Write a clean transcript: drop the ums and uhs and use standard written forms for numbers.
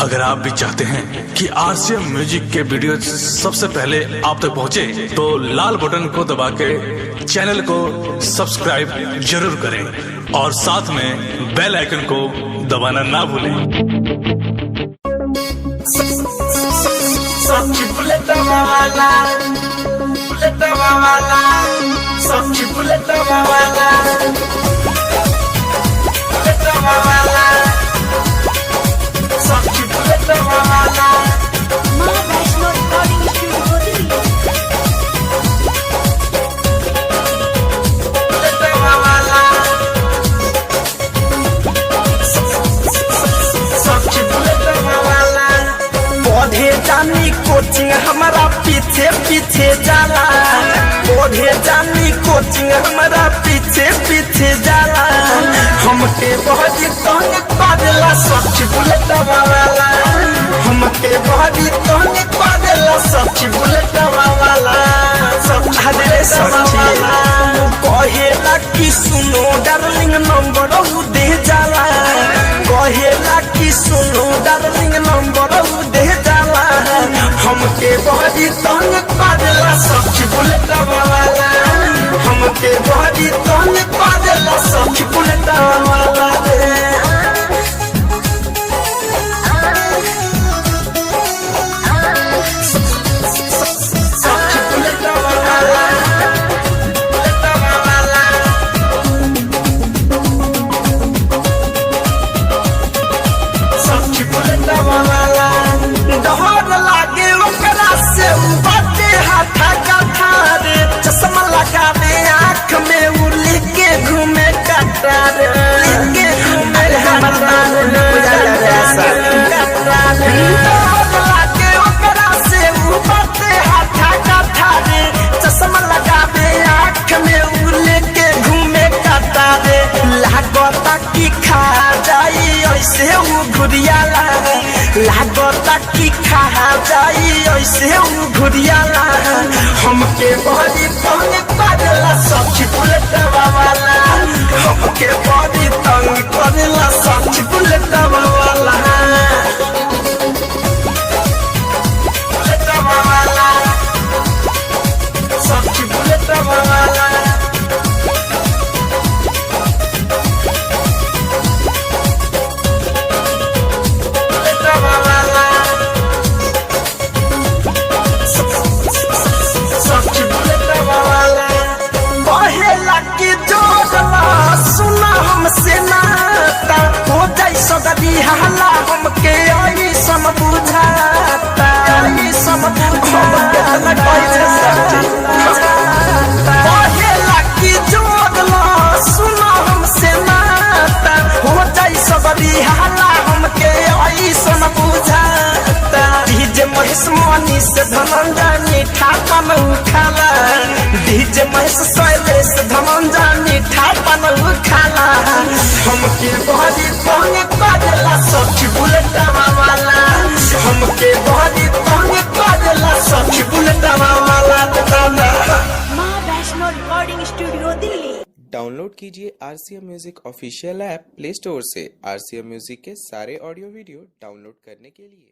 अगर आप भी चाहते हैं कि आरसीएम म्यूजिक के वीडियो सबसे पहले आप तक पहुंचे, तो लाल बटन को दबा के चैनल को सब्सक्राइब जरूर करें और साथ में बेल आइकन को दबाना ना भूलें। जानी कोचिंग हमारा पीछे पीछे जाला, ओढ़े जानी कोचिंग हमारा पीछे पीछे जाला। हमके बहुत तंग पादेला सच्ची बुलेट वाला, हमके बहुत तंग पादेला सच्ची बुलेट वाला। कहेला कि सुनो डार्लिंग नंबर दे जाला, कहेला कि सुनो डार्लिंग नंबर दे जाला। हमके बहुत तंग पादेला सच्ची बुलेट वाला, हमके बहुत तंग पादेला सच्ची बुलेट वाला। डहर लागे ओकरा से बाटे हाथा कठार, चश्मा लगा दे आँख में उली के घूमे कटार, लेके घूमे कटार। लागे ओकरा से बाटे हाथा कठार, चश्मा लगा दे आँख में उली के घूमे कटार। लागता कि खा जाई ऐसे घुरियाला, लागता कि खा जाई ऐसे घुरियाला। हमके बड़ी तंग करेला सच्ची बुलेट वाला, हमके बड़ी तंग करेला सच्ची बुलेट वाला। बुलेट वाला सच्ची बुलेट वाला। हमसे नाता हो जाई सदी हाला, हमके आई सम बुझाता, आई सम बुझाता। कहेला कि जोड़ला सुना हमसे नाता हो जाई सदी हाला, हमके आई सम बुझाता। डीजे महेश मनी से धनंजय ठापन उखाला, डीजे महेश शैलेश धनंजय ठापन उखाला। हमके बड़ी तंग करेला सच्ची बुलेट वाला, हमके बड़ी तंग करेला सच्ची बुलेट वाला। माँ Vaishno recording studio Delhi. Download कीजिए RCM music official app play store से। आरसीएम म्यूजिक के सारे ऑडियो वीडियो डाउनलोड करने के लिए